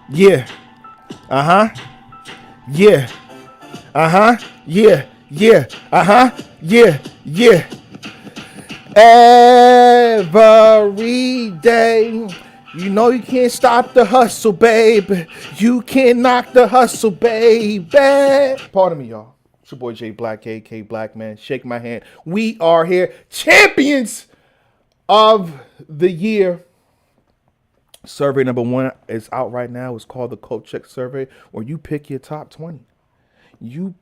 Yeah. Uh-huh. Yeah. Uh-huh. Yeah. Yeah. Uh-huh. Yeah. Yeah. Every day. You know you can't stop the hustle, baby. You can't knock the hustle, baby. Pardon me, y'all. It's your boy J Black, AK Black Man. Shake my hand. We are here. Champions of the year. Survey number 1 is out right now. It's called the Coach Check Survey, where you pick your top 20. You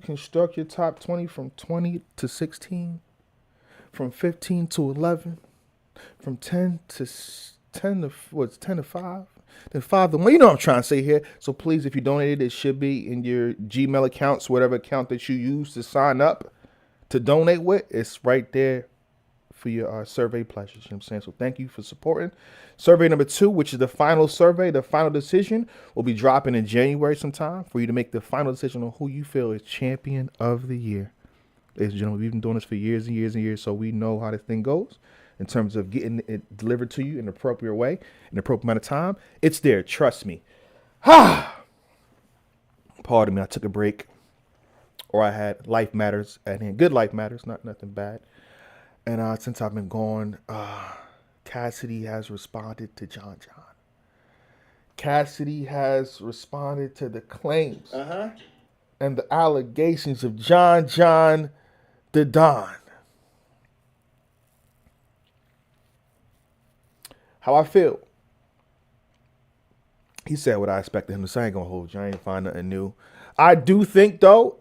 construct your top 20 from 20 to 16, from 15 to 11, from 10 to 10 to 5, then 5 to 1. You know what I'm trying to say here. So please, if you donated, it should be in your Gmail accounts, whatever account that you use to sign up to donate with. It's right there for your survey pleasures. You know what I'm saying? So thank you for supporting. Survey number 2, which is the final survey, the final decision, will be dropping in January sometime for you to make the final decision on who you feel is champion of the year. Ladies and gentlemen, we've been doing this for years and years and years, so we know how this thing goes in terms of getting it delivered to you in an appropriate way, in an appropriate amount of time. It's there. Trust me. Pardon me. I took a break, or I had Life Matters at hand. Good Life Matters, not nothing bad. And since I've been gone, Cassidy has responded to John John. Cassidy has responded to the claims and the allegations of John John the Don. How I feel. He said what I expected him to say. I ain't gonna hold you. I ain't find nothing new. I do think though,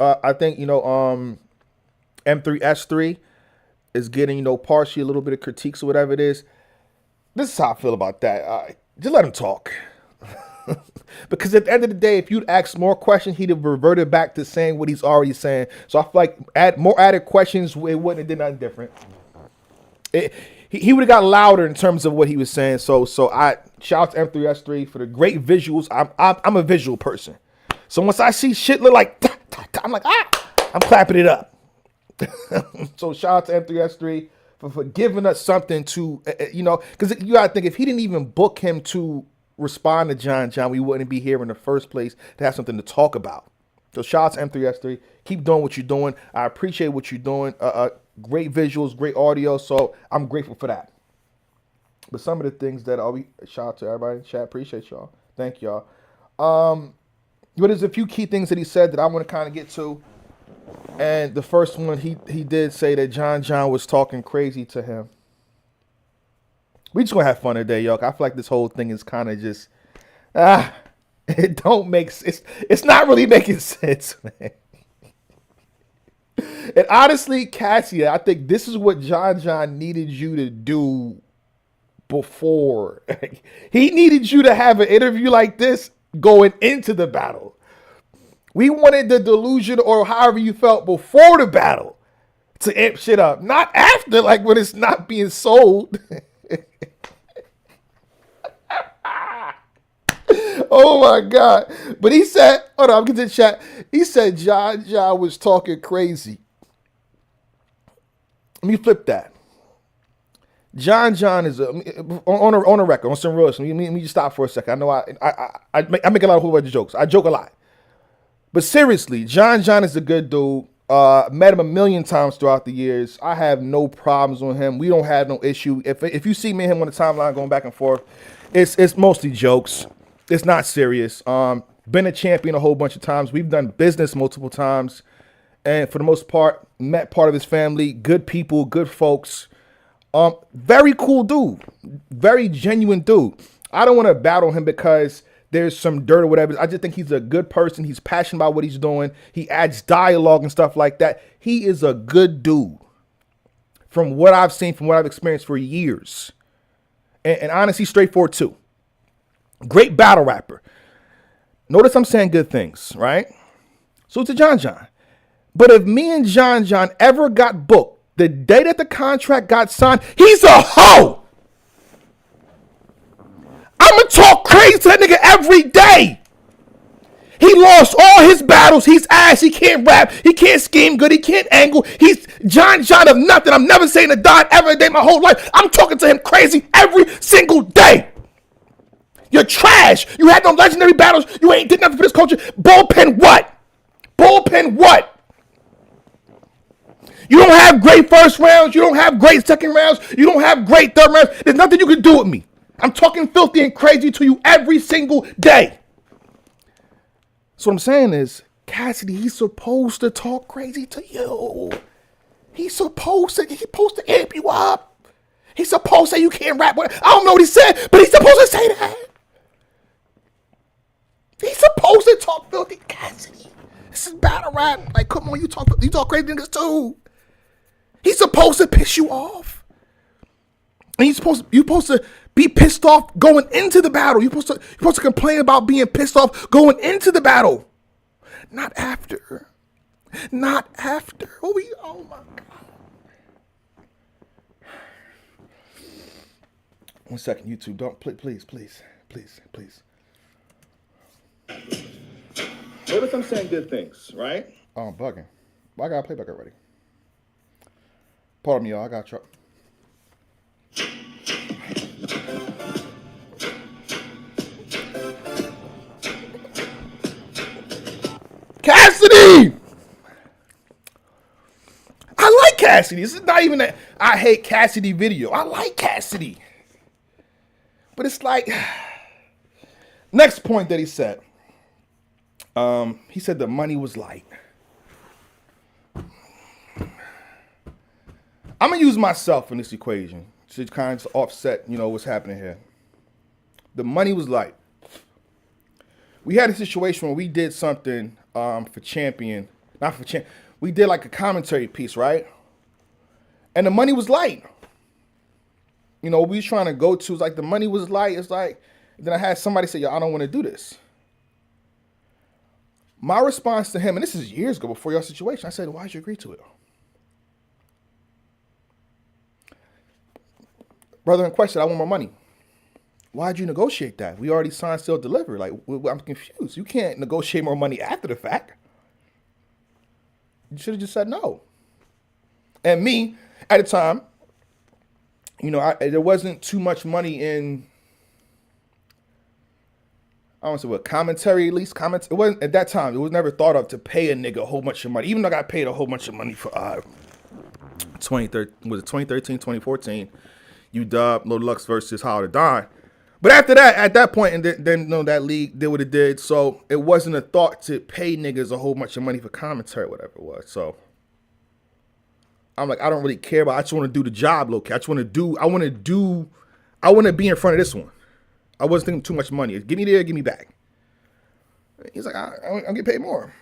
M3S3 is getting, partially a little bit of critiques or whatever it is. This is how I feel about that. Just let him talk. Because at the end of the day, if you'd asked more questions, he'd have reverted back to saying what he's already saying. So I feel like more added questions, it wouldn't have done nothing different. He would have got louder in terms of what he was saying. So I shout out to M3S3 for the great visuals. I'm a visual person. So once I see shit look like, I'm like, I'm clapping it up. So shout out to M3S3 for giving us something to, because you got to think, if he didn't even book him to respond to John John, we wouldn't be here in the first place to have something to talk about. So shout out to M3S3. Keep doing what you're doing. I appreciate what you're doing. Great visuals, great audio. So I'm grateful for that. But some of the things that shout out to everybody in chat. Appreciate y'all. Thank y'all. But there's a few key things that he said that I want to kind of get to. And the first one, he did say that John John was talking crazy to him. We just gonna have fun today, y'all. I feel like this whole thing is kind of just it don't make sense. It's not really making sense, man. And honestly, Cassie, I think this is what John John needed you to do before. He needed you to have an interview like this going into the battle. We wanted the delusion, or however you felt before the battle, to amp shit up, not after, like when it's not being sold. Oh my God. But he said, hold on, I'm getting to the chat. He said John John was talking crazy. Let me flip that. John John is on a record, on some real. Let me just stop for a second. I know I make a lot of whole bunch of jokes. I joke a lot. But seriously, John John is a good dude. Met him a million times throughout the years. I have no problems with him. We don't have no issue. If you see me and him on the timeline going back and forth, it's mostly jokes. It's not serious. Been a champion a whole bunch of times. We've done business multiple times. And for the most part, met part of his family. Good people, good folks. Very cool dude. Very genuine dude. I don't want to battle him because there's some dirt or whatever. I just think he's a good person. He's passionate about what he's doing. He adds dialogue and stuff like that. He is a good dude. From what I've seen, from what I've experienced for years. And honestly, straightforward too. Great battle rapper. Notice I'm saying good things, right? So to John John. But if me and John John ever got booked, the day that the contract got signed, he's a hoe. I'm going to talk crazy to that nigga every day. He lost all his battles. He's ass. He can't rap. He can't scheme good. He can't angle. He's John John of nothing. I'm never saying a dime ever a day my whole life. I'm talking to him crazy every single day. You're trash. You had no legendary battles. You ain't did nothing for this culture. Bullpen what? Bullpen what? You don't have great first rounds. You don't have great second rounds. You don't have great third rounds. There's nothing you can do with me. I'm talking filthy and crazy to you every single day. So what I'm saying is, Cassidy, he's supposed to talk crazy to you. He's supposed to amp you up. He's supposed to say you can't rap. I don't know what he said, but he's supposed to say that. He's supposed to talk filthy. Cassidy, this is battle rap. Like, come on, you talk crazy niggas too. He's supposed to piss you off. And you're supposed to be pissed off going into the battle. You're supposed to complain about being pissed off going into the battle. Not after. Not after. Oh my God. 1 second, YouTube. Don't, please. Notice I'm saying good things, right? Oh, I'm bugging. Well, I got a playback already. Pardon me, y'all. I got trouble. Cassidy! I like Cassidy. This is not even a I hate Cassidy video. I like Cassidy. But it's like, next point that he said. He said the money was light. I'm going to use myself in this equation to kind of offset, what's happening here. The money was light. We had a situation where we did something for Champion. Not for Champion. We did like a commentary piece, right? And the money was light. We was trying to go to, like, the money was light. It's like, then I had somebody say, yo, I don't want to do this. My response to him, and this is years ago before your situation, I said, why'd you agree to it? Brother in question, I want more money. Why'd you negotiate that? We already signed, still delivered. Like, I'm confused. You can't negotiate more money after the fact. You should have just said no. And me, at the time, there wasn't too much money in, I don't know what, commentary at least. It wasn't, at that time, it was never thought of to pay a nigga a whole bunch of money. Even though I got paid a whole bunch of money for 2013, 2014, UW, Lil Lux versus Howard of Don. But after that, at that point, and then that league did what it did. So it wasn't a thought to pay niggas a whole bunch of money for commentary, whatever it was. So I'm like, I don't really care about. I just want to do the job, low-key. I want to be in front of this one. I wasn't thinking too much money. Give me there, give me back. He's like, I'll get paid more.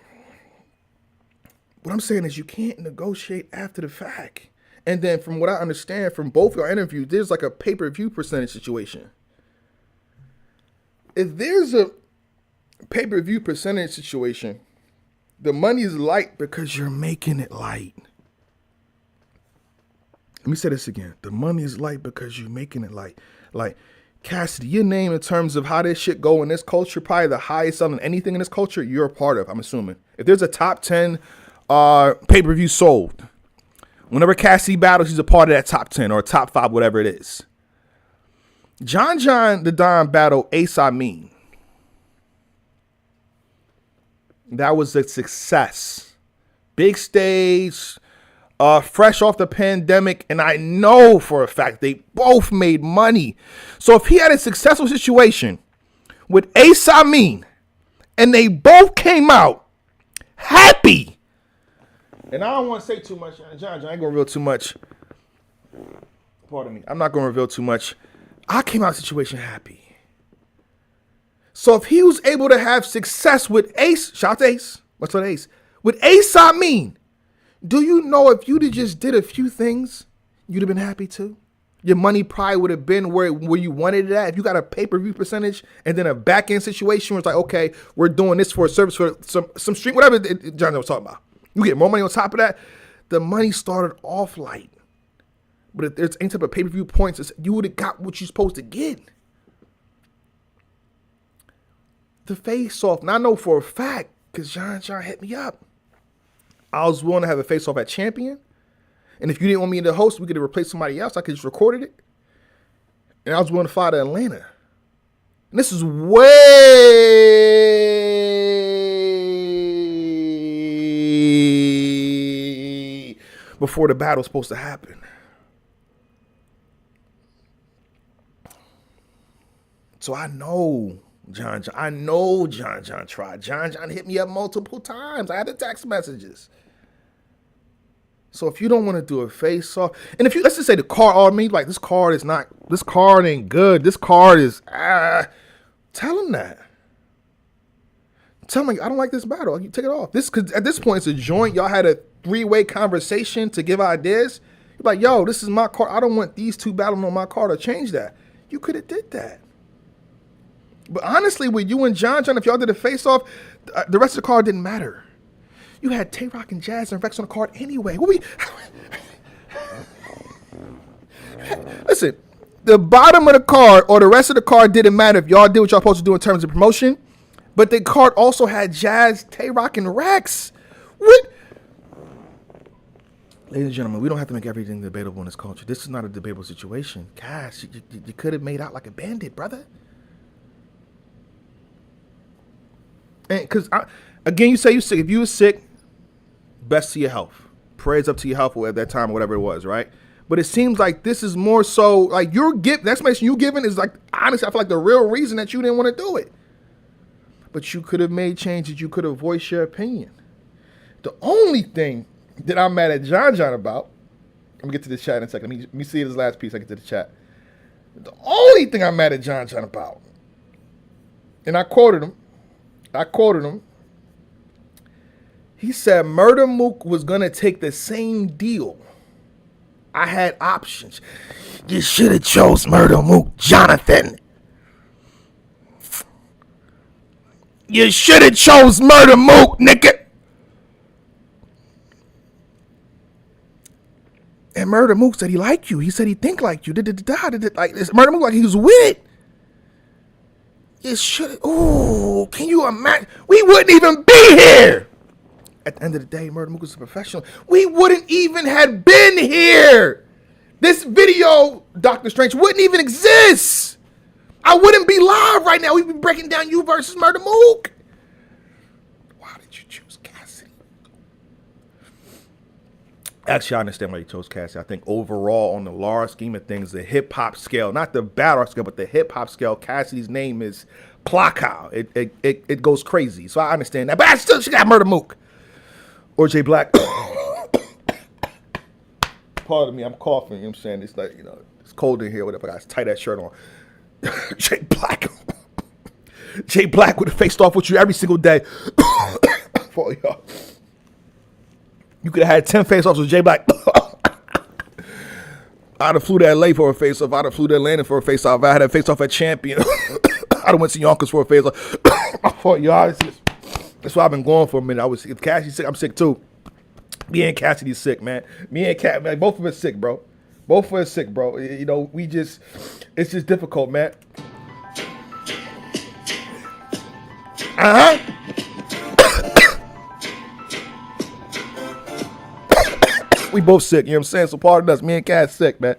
What I'm saying is you can't negotiate after the fact. And then from what I understand from both your interviews, there's like a pay-per-view percentage situation. If there's a pay-per-view percentage situation, the money is light because you're making it light. Let me say this again. The money is light because you're making it light. Like, Cassidy, your name in terms of how this shit go in this culture, probably the highest selling anything in this culture you're a part of, I'm assuming. If there's a top 10 pay-per-view sold, whenever Cassidy battles, he's a part of that top 10 or top 5, whatever it is. John John the Don battle Ace Amin. That was a success. Big stage, fresh off the pandemic, and I know for a fact they both made money. So if he had a successful situation with Ace Amin and they both came out happy, and I don't want to say too much, John, I ain't gonna reveal too much. Pardon me. I'm not gonna reveal too much. I came out of the situation happy. So if he was able to have success with Ace, shout out to Ace, what's on Ace? With Ace Amin, do you know if you'd have just did a few things, you'd have been happy too? Your money probably would have been where you wanted it at. If you got a pay-per-view percentage and then a back-end situation where it's like, okay, we're doing this for a service for some stream, whatever John was talking about. You get more money on top of that. The money started off light. But if there's any type of pay-per-view points, you would have got what you're supposed to get. The face-off. Now I know for a fact, because John hit me up. I was willing to have a face-off at Champion. And if you didn't want me to host, we could have replaced somebody else. I could just recorded it. And I was willing to fly to Atlanta. And this is way before the battle's supposed to happen. So I know John John. I know John John tried. John John hit me up multiple times. I had the text messages. So if you don't want to do a face off, and if you, let's just say the card on me, like this card ain't good. This card is, tell him that. Tell him, like, I don't like this battle. You take it off. Cause at this point it's a joint. Y'all had a 3-way conversation to give ideas. You're like, yo, this is my card. I don't want these two battling on my card or change that. You could have did that. But honestly, with you and John John, if y'all did a face off, the rest of the card didn't matter. You had Tay-Rock and Jazz and Rex on the card anyway. Listen, the bottom of the card or the rest of the card didn't matter if y'all did what y'all supposed to do in terms of promotion. But the card also had Jazz, Tay-Rock, and Rex. What? Ladies and gentlemen, we don't have to make everything debatable in this culture. This is not a debatable situation. Gosh, you could have made out like a bandit, brother. And because, again, you say you're sick. If you were sick, best to your health. Prayers up to your health at that time or whatever it was, right? But it seems like this is more so like your gift. The explanation you giving is like, honestly, I feel like the real reason that you didn't want to do it. But you could have made changes. You could have voiced your opinion. The only thing that I'm mad at John John about, let me get to the chat in a second. Let me see this last piece. I get to the chat. The only thing I'm mad at John John about, and I quoted him. He said Murder Mook was going to take the same deal. I had options. You should have chose Murder Mook, Jonathan. You should have chose Murder Mook, nigga. And Murder Mook said he liked you. He said he think like you. Like this Murder Mook like he was with it. You should. Ooh, can you imagine? We wouldn't even be here. At the end of the day, Murder Mook was a professional. We wouldn't even have been here. This video, Doctor Strange, wouldn't even exist. I wouldn't be live right now. We'd be breaking down you versus Murder Mook. Why did you choose Cassidy? Actually, I understand why you chose Cassidy. I think overall, on the large scheme of things, the hip-hop scale, not the battle scale, but the hip-hop scale, Cassidy's name is Plaka. It goes crazy. So I understand that. But I still should got Murder Mook. Or Jay Black. Pardon me, I'm coughing. You know what I'm saying? It's like, it's cold in here, whatever. I got to tie that shirt on. Jay Black. Jay Black would have faced off with you every single day. For y'all. You could have had 10 face-offs with Jay Black. I'd have flew to LA for a face-off. I'd have flew to Atlanta for a face-off. I had a face-off at Champion. I'd have went to Yonkers for a face-off. For y'all, that's why I've been going for a minute. If Cassidy's sick, I'm sick too. Me and Cassidy's sick, man. Me and Cat, man, both of us sick, bro. Both of us sick, bro. It's just difficult, man. We both sick, you know what I'm saying? So pardon us, me and Cat sick, man.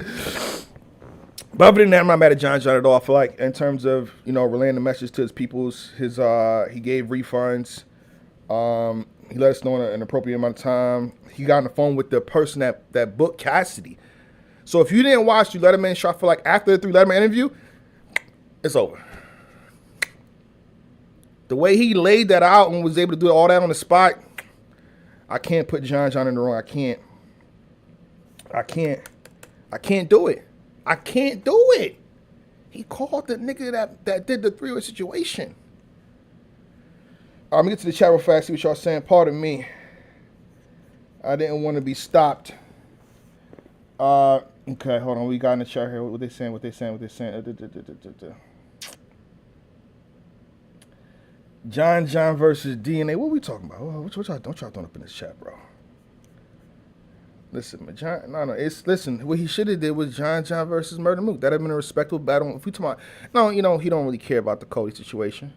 But other than that, I'm not mad at John John at all. I feel like in terms of, relaying the message to his peoples, he gave refunds. He let us know in an appropriate amount of time. He got on the phone with the person that booked Cassidy. So if you didn't watch the Letterman show, I feel like after the 3 Letterman interview, it's over. The way he laid that out and was able to do all that on the spot, I can't put John John in the wrong. I can't do it. I can't do it. He called the nigga that did the 3-way situation. Let me get to the chat real fast, see what y'all saying. Pardon me. I didn't want to be stopped. Okay, hold on. We got in the chat here. What they saying? John John versus DNA. What are we talking about? What y'all throwing up in this chat, bro? Listen, man, listen. What he should have did was John John versus Murder Mook. That'd have been a respectable battle. If we talking about, he don't really care about the Cody situation.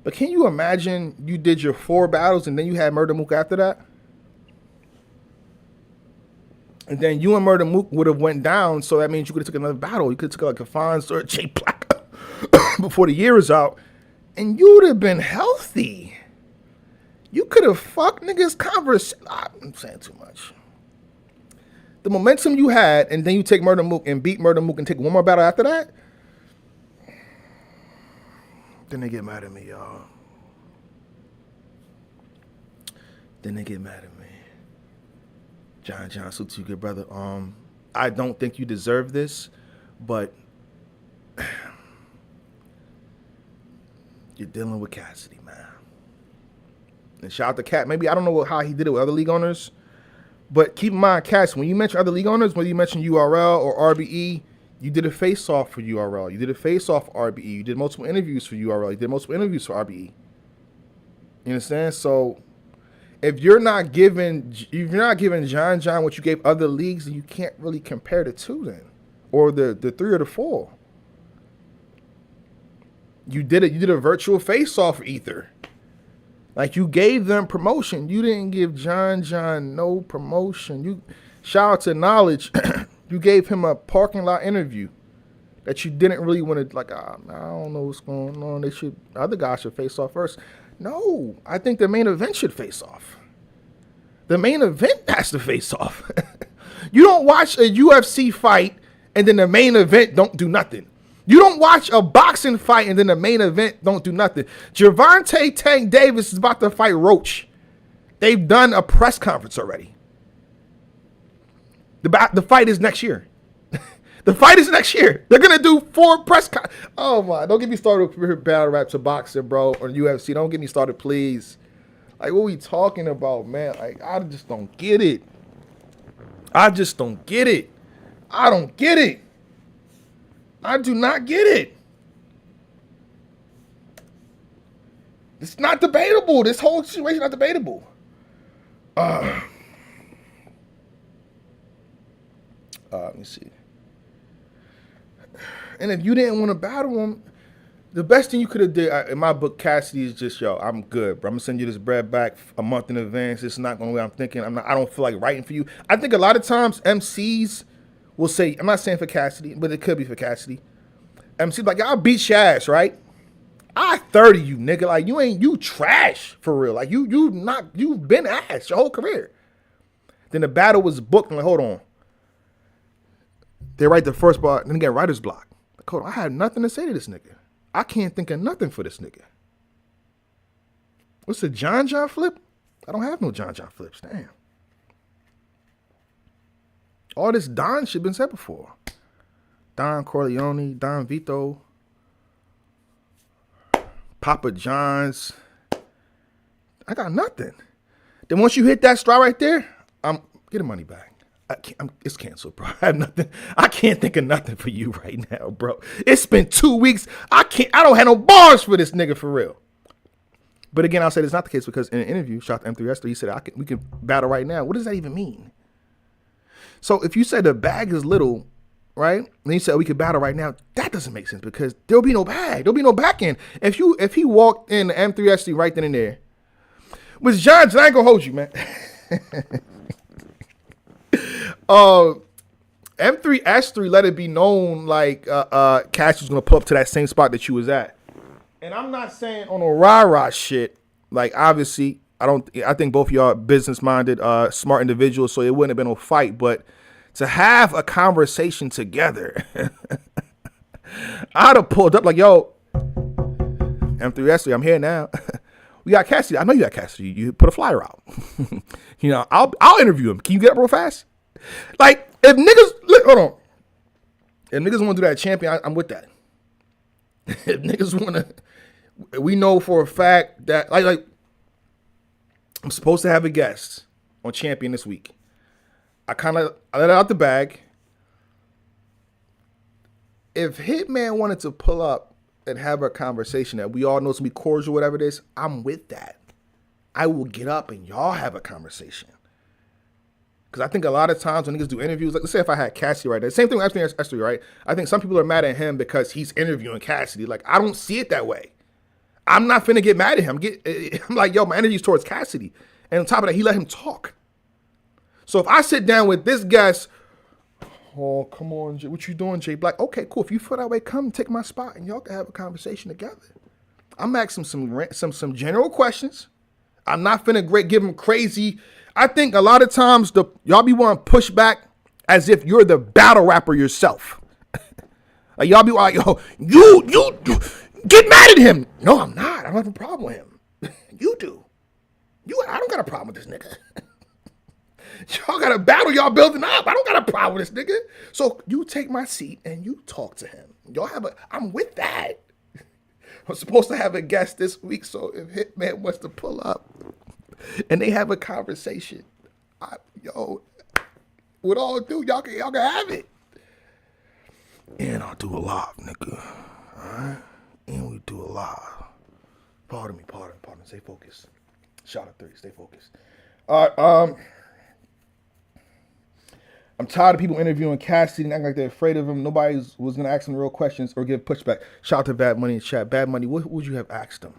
But can you imagine you did your 4 battles and then you had Murder Mook after that? And then you and Murder Mook would have went down, so that means you could have took another battle. You could have took like a Fonz or a Jay Black. before the year is out, and you would have been healthy. You could have fucked niggas conversation. I'm saying too much. The momentum you had, and then you take Murder Mook and beat Murder Mook and take one more battle after that, then they get mad at me, y'all. Then they get mad at me. John John, salute to you, good brother. I don't think you deserve this, but you're dealing with Cassidy, man. And shout out to Cat. Maybe I don't know how he did it with other league owners, but keep in mind, Cassidy, when you mention other league owners, whether you mention URL or RBE, you did a face-off for URL. You did a face-off for RBE. You did multiple interviews for URL. You did multiple interviews for RBE. You understand? So if you're not giving John John what you gave other leagues, then you can't really compare the two then, or the three or the four. You did it. You did a virtual face-off for Ether. Like, you gave them promotion. You didn't give John John no promotion. You shout out to Knowledge. You gave him a parking lot interview that you didn't really want to, like, I don't know what's going on. Other guys should face off first. No, I think the main event should face off. The main event has to face off. You don't watch a UFC fight and then the main event don't do nothing. You don't watch a boxing fight and then the main event don't do nothing. Gervonta Tank Davis is about to fight Roach. They've done a press conference already. The fight is next year. The fight is next year. They're going to do 4 press Oh, my. Don't get me started with battle raps of boxing, bro, or UFC. Don't get me started, please. Like, what are we talking about, man? Like, I just don't get it. I just don't get it. I don't get it. I do not get it. It's not debatable. This whole situation is not debatable. Let me see. And if you didn't want to battle him, the best thing you could have did, in my book, Cassidy, is just, yo, I'm good, bro. I'm going to send you this bread back a month in advance. It's not going the way I'm thinking. I don't feel like writing for you. I think a lot of times MCs will say, I'm not saying for Cassidy, but it could be for Cassidy. MCs like, I'll beat your ass, right? I 30 you, nigga. Like, you trash for real. Like, you've been ass your whole career. Then the battle was booked. I'm like, hold on. They write the first part, then they get writer's block. Like, hold on, I had nothing to say to this nigga. I can't think of nothing for this nigga. What's the John John flip? I don't have no John John flips. Damn. All this Don shit been said before. Don Corleone, Don Vito, Papa John's. I got nothing. Then once you hit that stride right there, get the money back. It's canceled, bro. I have nothing. I can't think of nothing for you right now, bro. It's been 2 weeks. I don't have no bars for this nigga for real. But again, I'll say it's not the case because in an interview, shout out to M3S3, he said we can battle right now. What does that even mean? So if you said the bag is little, right? And you said we could battle right now, that doesn't make sense because there'll be no bag. There'll be no back end. If he walked in the M3S3 right then and there, with John, I ain't gonna hold you, man. M3S3 let it be known like Cash was gonna pull up to that same spot that you was at. And I'm not saying on a rah-rah shit. Like, obviously, I think both of y'all business-minded, smart individuals, so it wouldn't have been no fight. But to have a conversation together, I'd have pulled up like, yo, M3S3, I'm here now. We got Cassidy. I know you got Cassidy. You put a flyer out. You know, I'll interview him. Can you get up real fast? Like, if niggas, hold on. If niggas want to do that champion, I'm with that. If niggas want to, we know for a fact that, like, I'm supposed to have a guest on champion this week. I let it out the bag. If Hitman wanted to pull up and have a conversation that we all know is going to be cordial, whatever it is, I'm with that. I will get up and y'all have a conversation. Because I think a lot of times when niggas do interviews, like let's say if I had Cassidy right there, same thing with S3, right? I think some people are mad at him because he's interviewing Cassidy. Like, I don't see it that way. I'm not finna get mad at him. I'm like, yo, my energy's towards Cassidy. And on top of that, he let him talk. So if I sit down with this guest, Oh, come on, Jay. What you doing, Jay Black? Okay, cool. If you feel that way, come take my spot and y'all can have a conversation together. I'm asking some general questions. I'm not finna give him crazy. I think a lot of times y'all be wanting to push back as if you're the battle rapper yourself. Like y'all be like, yo, you get mad at him. No, I'm not. I don't have a problem with him. You do. I don't got a problem with this nigga. Y'all got a battle y'all building up. I don't got a problem with this nigga. So you take my seat and you talk to him. I'm with that. I'm supposed to have a guest this week, so if Hitman wants to pull up and they have a conversation, with all due, y'all can have it. And I'll do a live, nigga. Alright? And we do a live. Pardon me. Stay focused. Shot of 3. Stay focused. Alright, I'm tired of people interviewing Cassidy and acting like they're afraid of him. Nobody was going to ask him real questions or give pushback. Shout out to Bad Money in chat. Bad Money, what would you have asked him?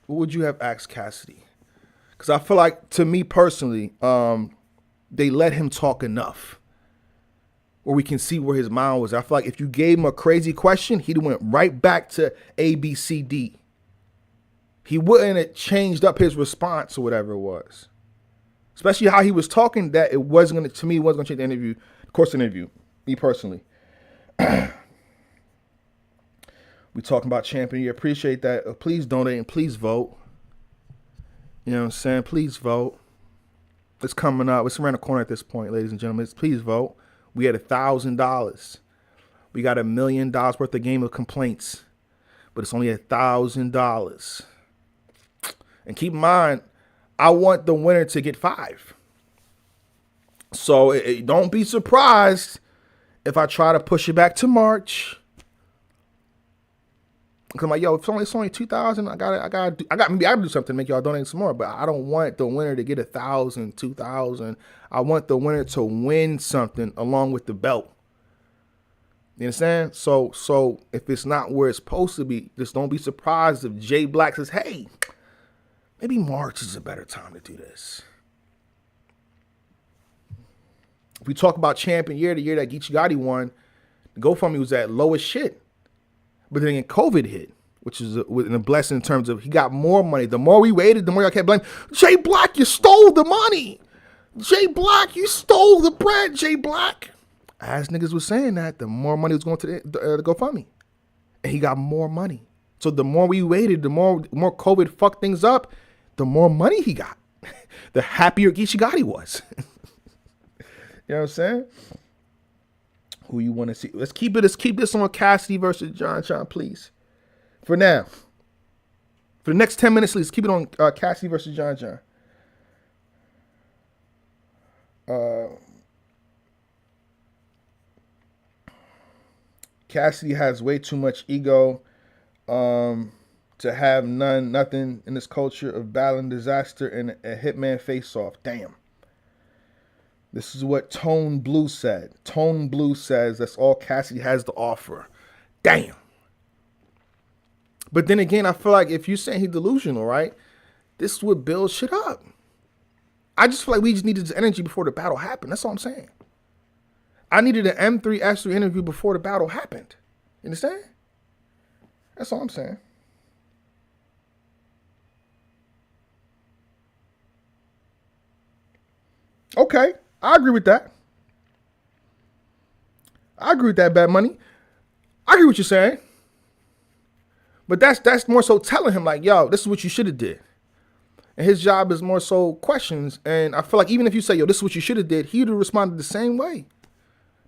What would you have asked Cassidy? Because I feel like, to me personally, they let him talk enough where we can see where his mind was. I feel like if you gave him a crazy question, he'd went right back to A, B, C, D. He wouldn't have changed up his response or whatever it was. Especially how he was talking, that it wasn't going to, me, it wasn't going to change the interview, course of the interview, me personally. We talking about champion. You appreciate that. Please donate and please vote. You know what I'm saying? Please vote. It's coming up. It's around the corner at this point, ladies and gentlemen. Please vote. We had $1,000. We got $1 million worth of game of complaints, but it's only $1,000. And keep in mind, I want the winner to get 5. So don't be surprised if I try to push it back to March. Cause I'm like, yo, it's only 2,000. I gotta do something to make y'all donate some more. But I don't want the winner to get 1,000, 2,000. I want the winner to win something along with the belt. You understand? So if it's not where it's supposed to be, just don't be surprised if Jay Black says, hey, maybe March is a better time to do this. If we talk about champion year, the year that Geechee Gotti won, the GoFundMe was at lowest shit. But then COVID hit, which is a blessing in terms of he got more money. The more we waited, the more y'all kept blaming, Jay Black, you stole the money. Jay Black, you stole the bread, Jay Black. As niggas was saying that, the more money was going to the GoFundMe. And he got more money. So the more we waited, the more COVID fucked things up, the more money he got. The happier Geechee Gotti was. You know what I'm saying? Who you want to see? Let's keep this on Cassidy versus John John, please. For now. For the next 10 minutes, let's keep it on Cassidy versus John John. Cassidy has way too much ego to have nothing in this culture of battle and disaster and a hitman face-off. Damn. This is what Tone Blue said. Tone Blue says that's all Cassidy has to offer. Damn. But then again, I feel like if you're saying he's delusional, right? This would build shit up. I just feel like we just needed the energy before the battle happened. That's all I'm saying. I needed an M3 S3 interview before the battle happened. You understand? That's all I'm saying. Okay. I agree with that. I agree with that, Bad Money. I agree with what you're saying. But that's more so telling him like, yo, this is what you should have did. And his job is more so questions. And I feel like even if you say, yo, this is what you should have did, he would have responded the same way.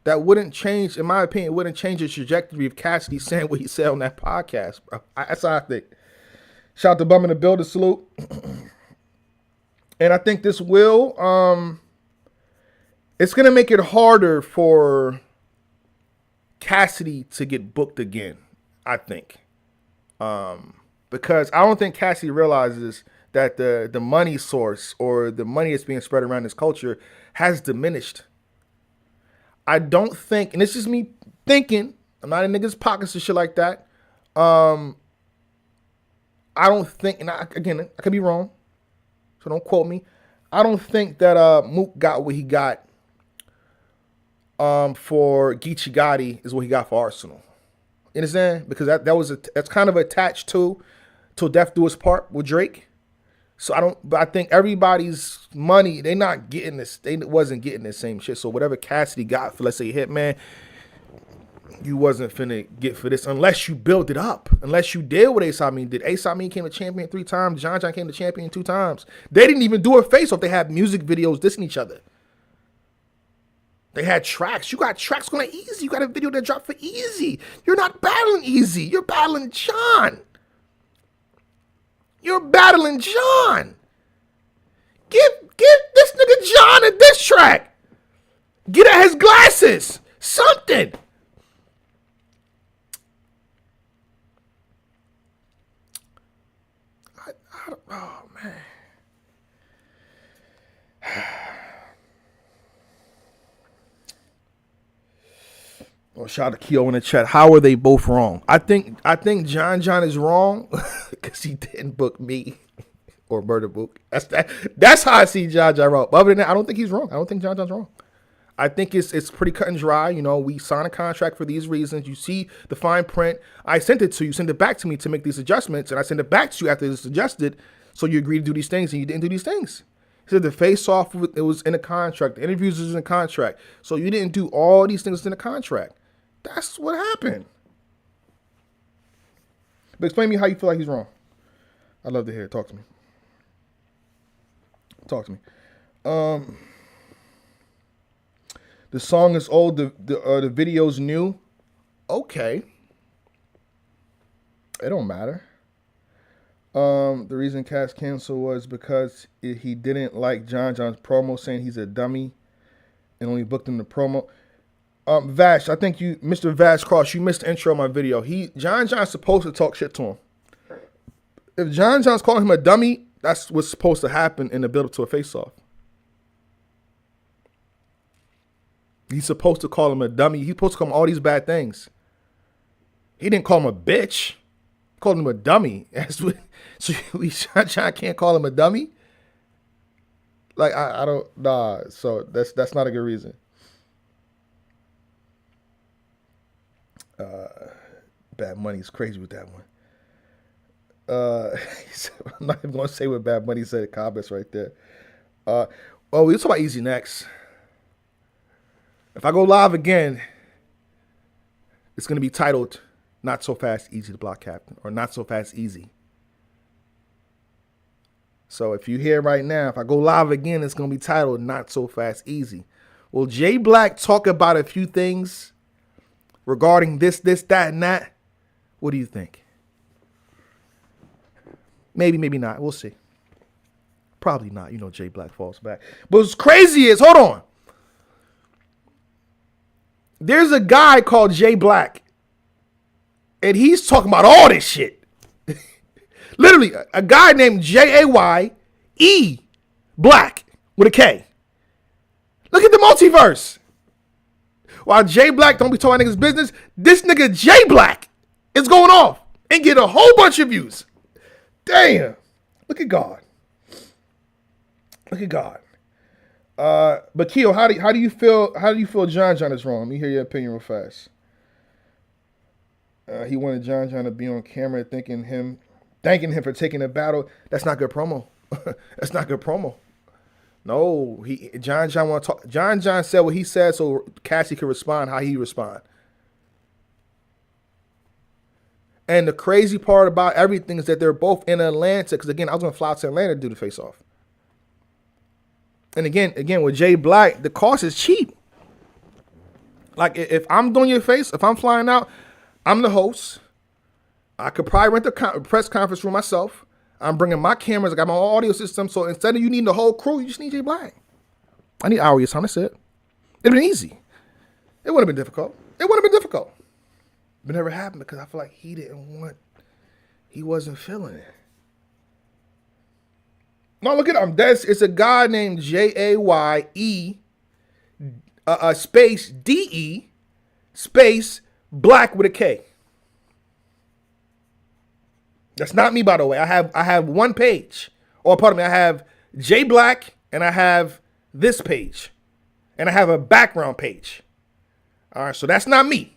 That wouldn't change, in my opinion, wouldn't change the trajectory of Cassidy saying what he said on that podcast, bro. That's how I think. Shout out to Bum in the Building, salute. And I think this will, it's going to make it harder for Cassidy to get booked again, I think. Because I don't think Cassidy realizes that the money source or the money that's being spread around this culture has diminished. I don't think, and it's just me thinking, I'm not in niggas' pockets and shit like that. I don't think, and I could be wrong, so don't quote me. I don't think that Mook got what he got for Geechee Gotti is what he got for Arsenal. You understand? Because that's kind of attached to Till Death Do Us Part with Drake. So I think everybody's money, they not getting this. They wasn't getting the same shit. So whatever Cassidy got for, let's say, Hitman, you wasn't finna get for this unless you build it up. Unless you did what Ace Amin did. Ace Amin came to champion 3 times. John John came to champion 2 times. They didn't even do a face-off. They had music videos dissing each other. They had tracks. You got tracks going to Easy. You got a video that dropped for Easy. You're not battling Easy. You're battling John. You're battling John. Give this nigga John a diss track. Get at his glasses. Something. Oh, man. Oh, shout out to Keo in the chat. How are they both wrong? I think John John is wrong because he didn't book me or Murder Book. That's how I see John John wrong. But other than that, I don't think he's wrong. I don't think John John's wrong. I think it's pretty cut and dry. You know, we signed a contract for these reasons. You see the fine print. I sent it to you. Send it back to me to make these adjustments, and I sent it back to you after it's adjusted. So you agreed to do these things, and you didn't do these things. He said the face-off, it was in a contract. The interviews was in a contract. So you didn't do all these things in a contract. That's what happened. But explain to me how you feel like he's wrong. I'd love to hear it. Talk to me. Talk to me. The song is old. The video's new. Okay. It don't matter. The reason Cass canceled was because he didn't like John John's promo, saying he's a dummy and only booked him the promo. Vash, I think Mr. Vash Cross, you missed the intro of my video. John John's supposed to talk shit to him. If John John's calling him a dummy, that's what's supposed to happen in the build-up to a face-off. He's supposed to call him a dummy. He's supposed to call him all these bad things. He didn't call him a bitch. He called him a dummy. So John John can't call him a dummy? Like, I don't, nah. So that's not a good reason. Bad Money's crazy with that one. I'm not even going to say what Bad Money said in comments right there. Well, we'll talk about Easy next. If I go live again, it's going to be titled Not So Fast Easy to Block Captain, or Not So Fast Easy. So if you hear right now, if I go live again, it's going to be titled Not So Fast Easy. Will Jay Black talk about a few things regarding this, that, and that? What do you think? Maybe, maybe not. We'll see. Probably not. You know, Jay Black falls back. But what's crazy is, hold on. There's a guy called Jay Black, and he's talking about all this shit. Literally, a guy named Jaye Black with a K. Look at the multiverse. While Jay Black don't be talking niggas business, this nigga Jay Black is going off and get a whole bunch of views. Damn. Look at God. Look at God. But Keo, how do you feel John John is wrong? Let me hear your opinion real fast. He wanted John John to be on camera thanking him for taking the battle. That's not good promo. That's not good promo. No, John John want to talk. John John said what he said so Cassie could respond how he respond. And the crazy part about everything is that they're both in Atlanta. Because again, I was gonna fly to Atlanta to do the face off. And again, with Jay Black, the cost is cheap. Like if I'm doing your face, if I'm flying out, I'm the host. I could probably rent the press conference room myself. I'm bringing my cameras. I got my own audio system. So instead of you needing the whole crew, you just need Jay Black. I need an hour of your time. That's it. It'd been easy. It wouldn't have been difficult. It would have been difficult. But it never happened because I feel like he wasn't feeling it. No, look at him. It's a guy named Jaye space DE space Black with a K. That's not me, by the way. I have one page. Or pardon me, I have Jay Black and I have this page. And I have a background page. All right, so that's not me.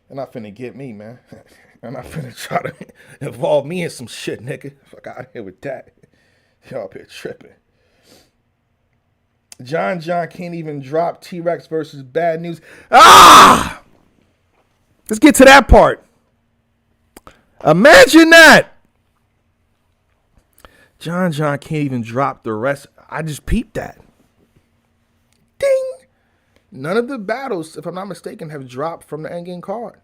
They're not finna get me, man. They're not finna try to involve me in some shit, nigga. Fuck out of here with that. Y'all up here tripping. John John can't even drop T-Rex versus Bad News. Ah! Let's get to that part. Imagine that. John John can't even drop the rest. I just peeped that. Ding. None of the battles, if I'm not mistaken, have dropped from the endgame card.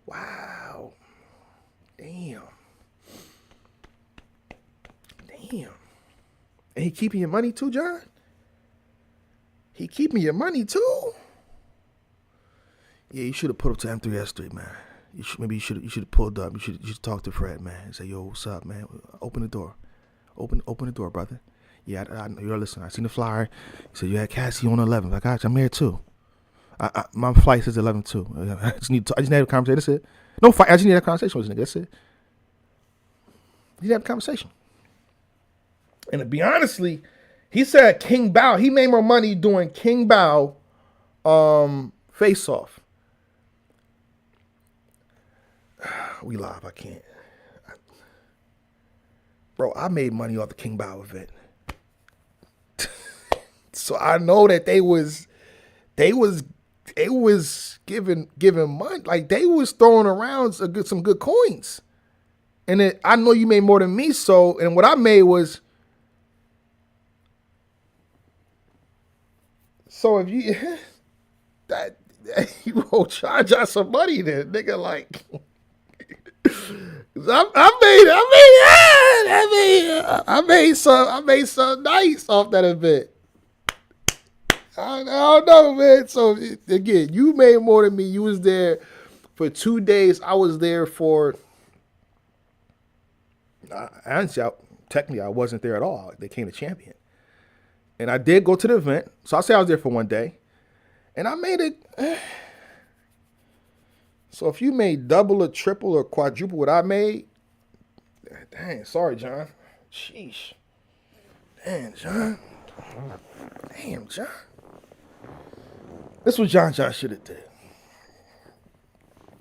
Wow. Damn. Damn. And he keeping your money too, John? He keeping your money too? Yeah, you should have put up to M3S3, man. Maybe you should have pulled up. You should talk to Fred, man, and say, "Yo, what's up, man? Open the door, open the door, brother." Yeah, you're listening. I seen the flyer. He said you had Cassie on 11. I got you. I'm here too. My flight says 11 too. I just need to have a conversation. That's it. No fight. I just need to have a conversation with this nigga. That's it. You need to have a conversation. And to be honestly, he said King Bao. He made more money doing King Bao face off. We live. I can't. Bro, I made money off the King Bao event. So I know that they was giving money. Like they was throwing around some good coins. And I know you made more than me, and what I made was, so if you that you will charge us some money then, nigga, like I made some nice off that event. I don't know, man. So again, you made more than me. You was there for 2 days. I was there for. Technically, I wasn't there at all. They came to champion, and I did go to the event. So I'll say I was there for 1 day, and I made it. So if you made double or triple or quadruple what I made, dang, sorry, John. Sheesh. Damn, John. This was John should have did.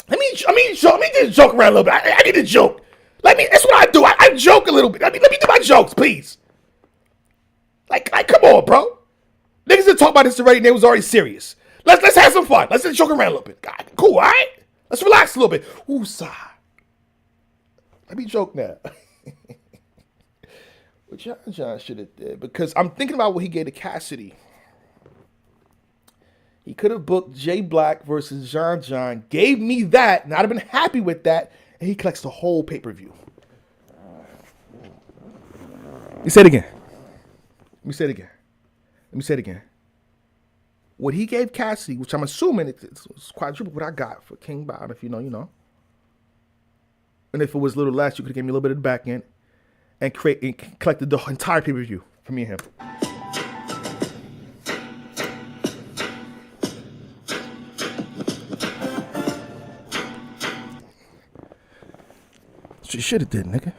Let me just joke around a little bit. I need to joke. That's what I do. I joke a little bit. Let me do my jokes, please. Like, come on, bro. Niggas didn't talk about this already and they was already serious. Let's have some fun. Let's just joke around a little bit. Cool, all right? Let's relax a little bit. Woosah. Let me joke now. What John should have did, because I'm thinking about what he gave to Cassidy. He could have booked Jay Black versus John John, gave me that, and I'd have been happy with that, and he collects the whole pay-per-view. Let me say it again. What he gave Cassidy, which I'm assuming it's quadruple what I got for King Bao, if you know, you know. And if it was a little less, you could have given me a little bit of the back end and collected the entire pay-per-view for me and him. So you should have did, nigga.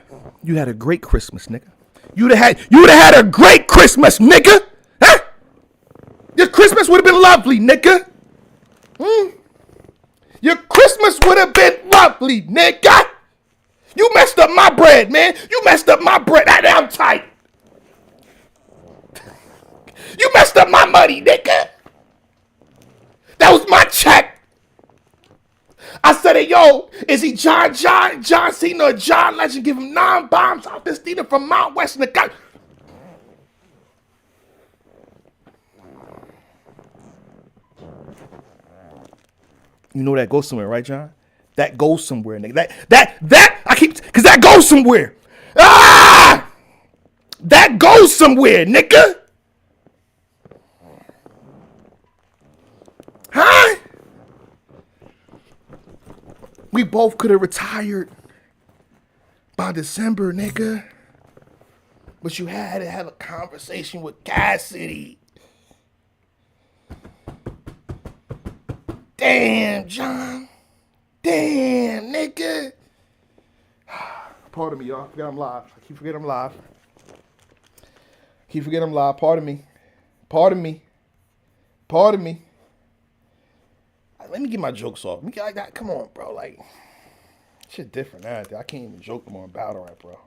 You had a great Christmas, nigga. You'd have had a great Christmas, nigga. Huh? Your Christmas would have been lovely, nigga. Your Christmas would have been lovely, nigga. You messed up my bread, man. You messed up my bread. I'm tight. You messed up my money, nigga. That was my check. I said, hey, yo, is he John Cena or John Legend? Give him 9 bombs off this theater from Mount West in the guy. You know that goes somewhere, right, John? That goes somewhere, nigga. Because that goes somewhere. Ah! That goes somewhere, nigga. Huh? We both could have retired by December, nigga. But you had to have a conversation with Cassidy. Damn, John. Damn, nigga. Pardon me, y'all. I forgot I'm live. I keep forgetting I'm live. Pardon me. let me get my jokes off. Come on, bro. Like, shit different now. I can't even joke more in battle rap, bro.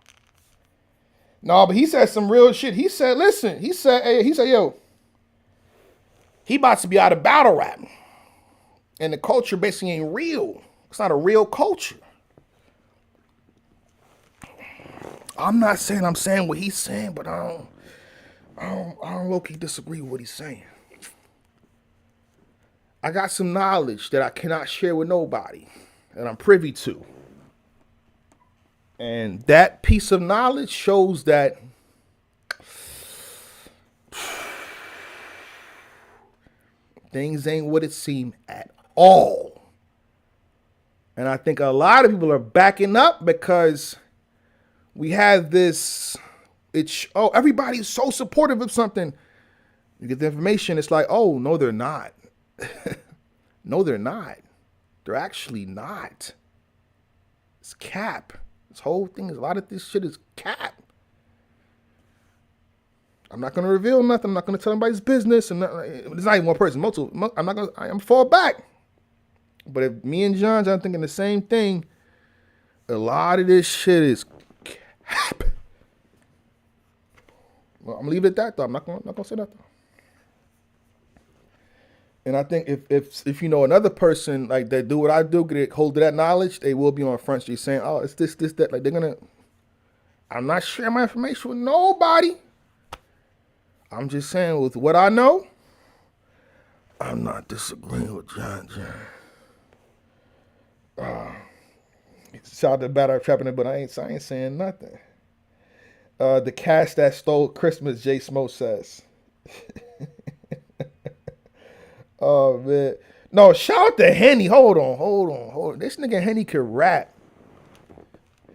No, but he said some real shit. He said, listen, he said, yo, he about to be out of battle rap. And the culture basically ain't real. It's not a real culture. I'm not saying I'm saying what he's saying, but I don't low-key disagree with what he's saying. I got some knowledge that I cannot share with nobody, that I'm privy to. And that piece of knowledge shows that things ain't what it seemed at all. And I think a lot of people are backing up because we have this, everybody's so supportive of something. You get the information, it's like, oh, no, they're not. No, they're not. They're actually not. It's cap. This whole thing, a lot of this shit is cap. I'm not going to reveal nothing. I'm not going to tell anybody's business. And it's not even one person, multiple. I'm fall back. But if me and John thinking the same thing, a lot of this shit is cap. Well, I'm going to leave it at that, though. I'm not going to say that, though. And I think if you know another person like that do what I do, get hold of that knowledge, they will be on Front Street saying, oh, it's this, that. Like I'm not sharing my information with nobody. I'm just saying with what I know, I'm not disagreeing with John John. Shout out to Battle Trapping it, but I ain't saying nothing. The cast that stole Christmas, Jay Smo says. Oh, man. No, shout out to Henny. Hold on. This nigga Henny can rap.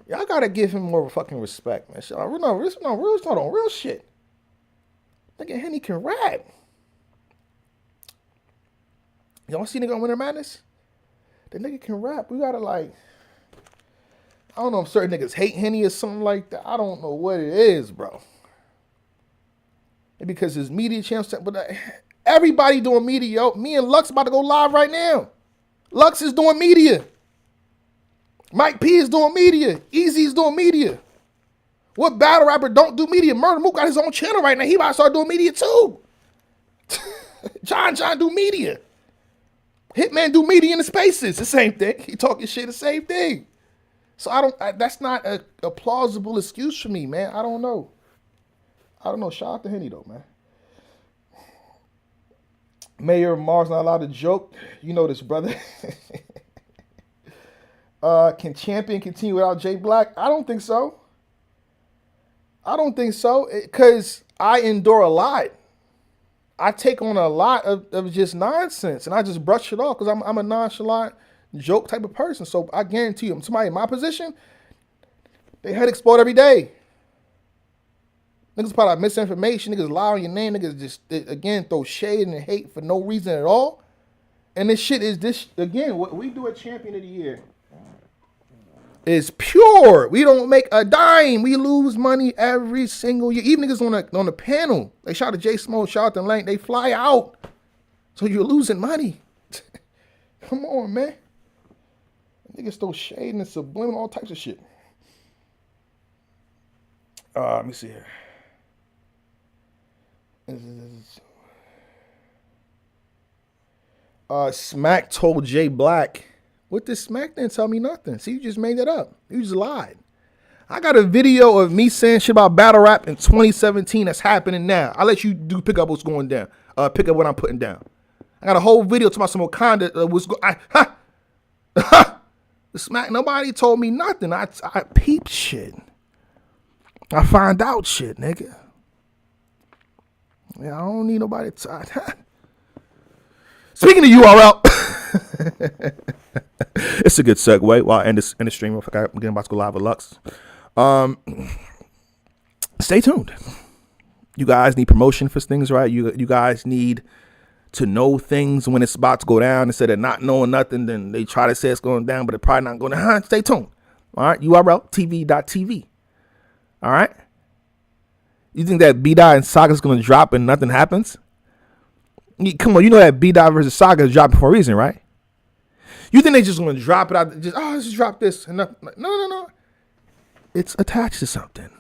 Y'all gotta give him more fucking respect, man. Real shit. Nigga Henny can rap. Y'all see nigga on Winter Madness? The nigga can rap. We gotta I don't know if certain niggas hate Henny or something like that. I don't know what it is, bro. Maybe because his media channel, but everybody doing media, yo. Me and Lux about to go live right now. Lux is doing media. Mike P is doing media. Easy is doing media. What battle rapper don't do media? Murder Mook got his own channel right now. He about to start doing media too. John do media. Hitman do media in the spaces. The same thing. He talking shit, the same thing. So that's not a plausible excuse for me, man. I don't know. Shout out to Henny though, man. Mayor Mars not allowed to joke. You know this, brother. Can Champion continue without Jay Black? I don't think so. Because I endure a lot. I take on a lot of just nonsense, and I just brush it off because I'm a nonchalant joke type of person. So I guarantee you, somebody in my position, they head explode every day. Niggas put out misinformation. Niggas lie on your name. Niggas just, again, throw shade and hate for no reason at all. And this shit is again, what we do at Champion of the Year is pure. We don't make a dime. We lose money every single year. Even niggas on the panel. They shout at Jay Smo, shout out to Lane. They fly out. So you're losing money. Come on, man. Niggas throw shade and subliminal, all types of shit. Let me see here. Smack told Jay Black, what did Smack didn't tell me nothing? See, you just made that up. You just lied. I got a video of me saying shit about battle rap in 2017 that's happening now. I'll let you pick up what's going down. Pick up what I'm putting down. I got a whole video talking about some Wakanda. The Smack, nobody told me nothing. I peeped shit. I find out shit, nigga. Yeah, I don't need nobody to. Speaking of URL, it's a good segue. While I end the stream, I'm getting about to go live with Lux. Stay tuned. You guys need promotion for things, right? You guys need to know things when it's about to go down. Instead of not knowing nothing, then they try to say it's going down, but it's probably not going down. Stay tuned. All right, URL TV.tv. All right. You think that B-Dot and Saga is going to drop and nothing happens? Come on, you know that B-Dot versus Saga is dropping for a reason, right? You think they just gonna drop it out? Just let's just drop this and nothing. No. It's attached to something.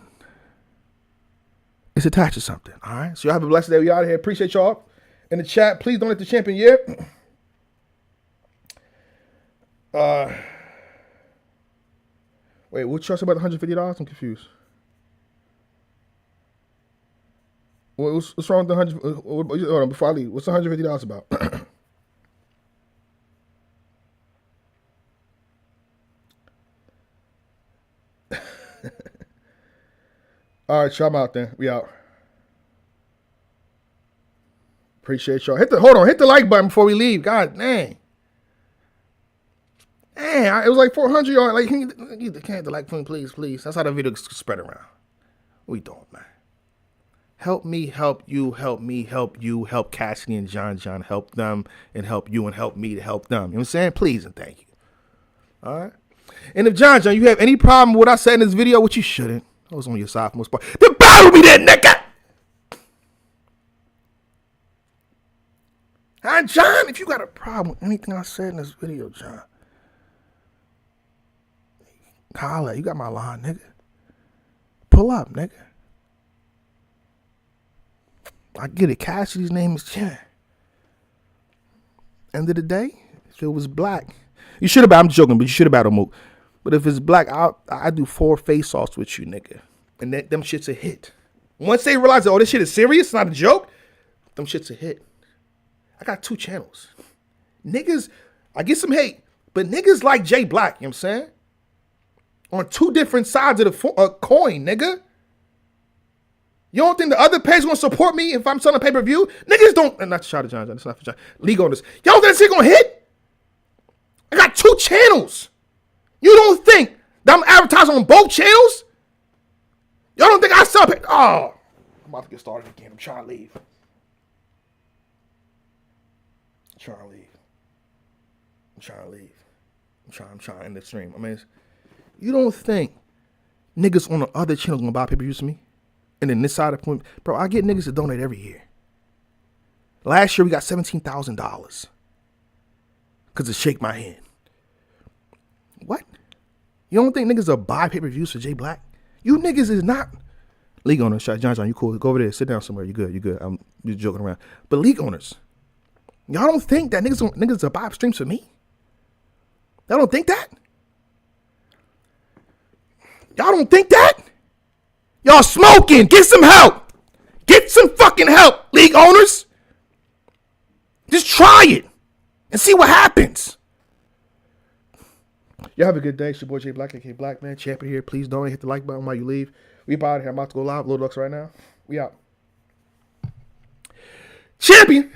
It's attached to something. All right. So y'all have a blessed day. We out of here. Appreciate y'all in the chat. Please don't let the champion yet. Wait, what trust about $150? I'm confused. What's wrong with the $100? Hold on, before I leave, what's $150 about? All right, y'all, I'm out there. We out. Appreciate y'all. Hit the like button before we leave. God dang. Dang, it was like 400 y'all. Like, can you hit the like button, please? That's how the video spread around. What we doing, man? Help me, help you, help me, help you, help Cassidy and John John, help them, and help you, and help me to help them. You know what I'm saying? Please and thank you. All right? And if John John, you have any problem with what I said in this video, which you shouldn't, I was on your sophomore part, then battle me that nigga! Huh, John? If you got a problem with anything I said in this video, John, holla, you got my line, nigga. Pull up, nigga. I get it. Cassidy's name is Chan. End of the day, if it was black, you should have. I'm joking, but you should have battled Mook. But if it's black, I do 4 face-offs with you, nigga, and them shits a hit. Once they realize, oh, this shit is serious, it's not a joke. Them shits a hit. I got 2 channels. Niggas, I get some hate, but niggas like Jay Black. You know what I'm saying? On 2 different sides of the coin, nigga. You don't think the other page gonna support me if I'm selling pay-per-view? Niggas don't, and not to shout at John John, that's not for John. League owners. Y'all think this shit gonna hit? I got 2 channels. You don't think that I'm advertising on both channels? Y'all don't think I sell pay? Oh, I'm about to get started again. I'm trying to leave. I'm trying to end the stream. I mean, you don't think niggas on the other channel gonna buy pay-per-views to me? And then this side of the point, bro, I get niggas to donate every year. Last year we got $17,000 because of Shake My Hand. What? You don't think niggas will buy pay-per-views for Jay Black? You niggas is not league owners. John John, you cool? Go over there, sit down somewhere. You good? I'm just joking around. But league owners, y'all don't think that niggas will buy streams for me? Y'all don't think that? Y'all don't think that? Y'all smoking. Get some help. Get some fucking help, league owners. Just try it and see what happens. Y'all have a good day. It's your boy Jay Black, aka Black Man. Champion here. Please don't hit the like button while you leave. We about here. I'm about to go live. Little Ducks right now. We out. Champion.